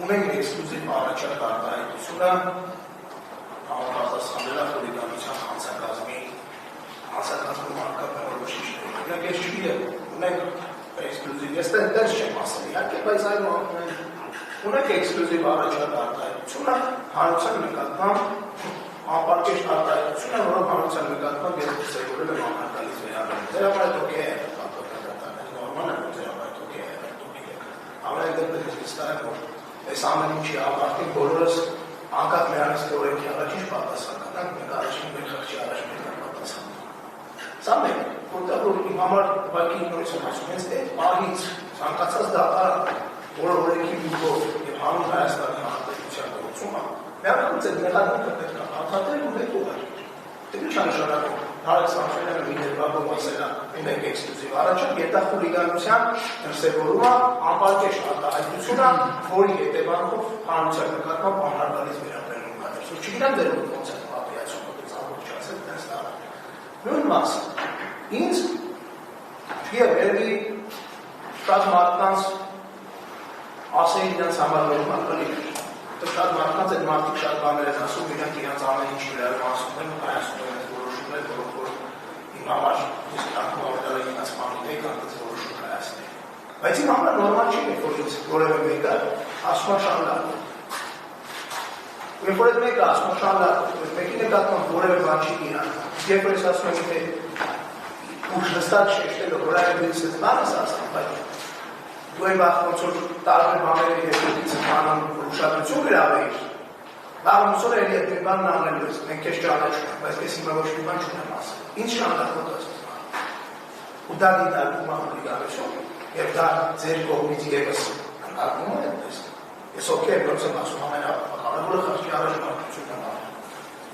ունենք էքսկլյուզիվ առաջարկ արտահայտությունը համապատասխանել է խորհրդանության հանցակազմում արկաբնորոշիչների։ Իհարկե ես չգիտեմ, ունենք էքսկլյուզիվ, ես դեռ չեմ ասել, իհարկե, բայց ունենք էքսկլյուզիվ առաջարկ արտահայտությունը հանրության նկատմամբ անպարկեշտ արտահայտությունը, որով հանրության նկատմամբ ես դրսևորել եմ անկարգալից վերաբերել։ Ձեր համար այդ օքեյ է, նորմալ է, որ ձեր համար այդ օքեյ է, ամեն դեպքում ես վստահ եմ, որ այս ամեն ինչի ավարտին բոլորս անկախ նրանից թե օրենքի առաջ ինչ պատասխան կտանք, մենք առաջին մեր խղճի առաջ մենք պատասխան։ Սա մեկ, որտեղ որ իմ համար ուղղակի նորից եմ ասում, հենց այդ պահից ցանկացած դատարան, որը օրենքի միջով եւ հանուն Հայաստանի Հանրապետության գործում է, միանգամից այդ մեղադրանքը պետք է արտադրել ու հետ ուղարկել։ Դե ինչ նշանակում Նարեկ Սամսոնյանը մի դեպքում ասել է, ունենք էքսկլյուզիվ առաջարկ, եթե խուլիգանության դրսևորումը անպարկեշտ արտահայտություն է, որի հետևանքով հանրության նկատմամբ անհարգալից վերաբերում կա։ Չգիտեմ դեռ ոնց է պատիացում, որպես ամբողջացել դες տարա։ Նույն մասը ինձ երևի շատ մարդկանց ասել իրենց համար նորմալ կլինի։ Շատ մարդկանց այդ մարդիկ շատ բաներ են ասում, իրանք իրենց ամեն ինչի վրա ասում են, կայացնում են այդ որոշումներ, որոնք որ իմ համար իսկ ակնհայտել են իրենց մարդիկ կանց որոշում կայացնել։ Բայց իմ համար նորմալ չի, որ ինձ որևէ մեկը ասում է շանդակ։ Երբ որ այդ մեկը ասում է շանդակ, մեկի նկատմամբ որևէ բան չի իրան, երբ որ ես ասում եմ, թե ուշ հստակ շեշտելով, որ այդ դից այդ բան ես ասում, բայց դու այն ոնց որ տարբեր բաների հետ անում ուշադրություն գրավեիր, ոնց որ էլի այդ բանն անելու ես, մենք քեզ ճանաչում ենք, բայց ես հիմա ոչ մի բան չունեմ ասել։ Ինչ շանդակոտ ասում։ Ու դա դիտարկում անգլիգարություն, եւ դա ձեր կողմից եւս ակնկալում է այդպես։ Ես օքեյ ոնց եմ ասում ամենակարևորը խղճի առաջնորդությունն է անում։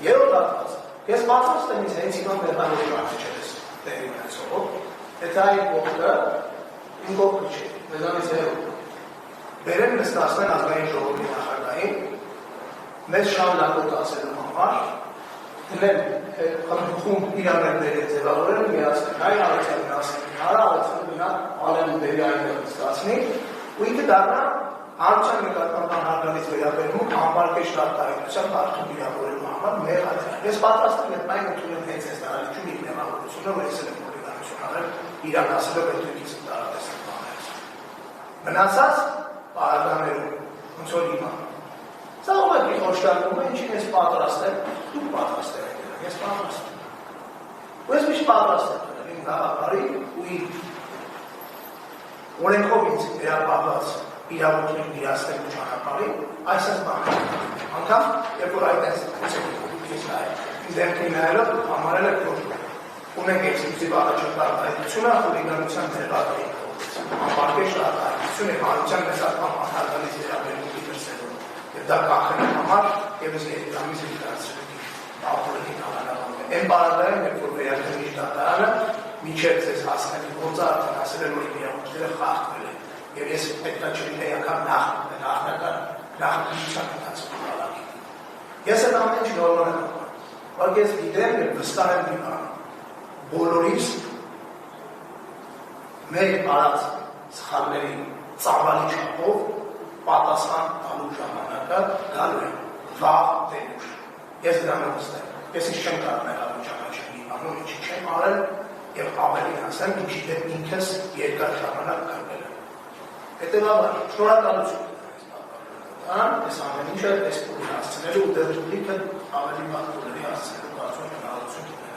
Երրորդ հատված, ես պատրաստ եմ ինձ հենց հիմա մեղադրանքի հարցը չես տեղի ունեցող, եթե այդ կողքը իմ կողքը չէ, մեզանից հեռու։ Բերեն նստացնեն ազգային ժողովի նախագահին, մեզ շանդակոտ ասելու համար, դեն խմբում իրաներները ձևավորել միացնեն, հայ արեցյալին ասեն, հարա արեցյալին նա անեն բերի այնտեղ նստացնի, ու ինքը դառնա հանրության նկատմամբ անհարգալից վերաբերմունք անպարկեշտ արտահայտության բարդում վիրավորելու համար մեղադրանք։ Ես պատրաստ եմ այդ այն ընդունել հենց այս տարածքում իր մեղավորությունը, որ ես եմ խորհրդանություն արել իրան ասելով այդ դեպքից տարատեսակ բաներից։ Մնացած պարագաներում, ոնց որ հիմա։ Սա ուղղակի խոշտարկում է, ինչին ես պատրաստ եմ, դու պատրաստ եք եղել, ես պատրաստ եմ։ Ու ես միշտ պատրաստ եմ եղել իմ գաղափարի ու իր օրենքով ինձ վերապահված իրավունքին իրացնելու ճանապարհի այսպես բան։ Անկամ երբ որ այդպես դեպքին նայելով համարել եք, որ ունենք էքսկլյուզիվ առաջարկ արտահայտությունը խուլիգանության ձեռագրի անպարկեշտ արտահայտություն է հանրության նկատմամբ անհարգալից վերաբերմունքի դրսևորում։ Եվ դա կանխելու համար ևս երկրամից իրացրել ապօրինի կանոնավորում է։ Այն պարագայում, երբ որ վերագրիչ դատարանը մինչև ձեզ հասնելի գործը արդեն ասել է, որ իմ իրավունքները խախտվել են։ Եվ ես պետք է չլինեի անգամ նախնական նախնական ընթացքում հավաքի։ Ես այդ ամեն ինչ նորմալ եմ անում, բայց ես գիտեմ եւ վստահ եմ մի բան, բոլորիս մեր արած սխալների ծավալի չափով պատասխան տալու ժամանակը գալու է վաղ թե ուշ։ Ես դրան վստահ եմ։ Ես ինչ չեմ կարող մեղավոր ճանաչել, ամեն ինչ չեմ արել եւ ավելի ասեմ, ինչի դեպ ինքս երկար ժամանակ կրվել եմ։ Հետևաբար, շնորհակալություն այս ամեն ինչը այս փուլի հասցնելու ու դեռ լիքը ավելի բան փուլերի հասցնելու կարծում եմ հնարավորություն ունենա։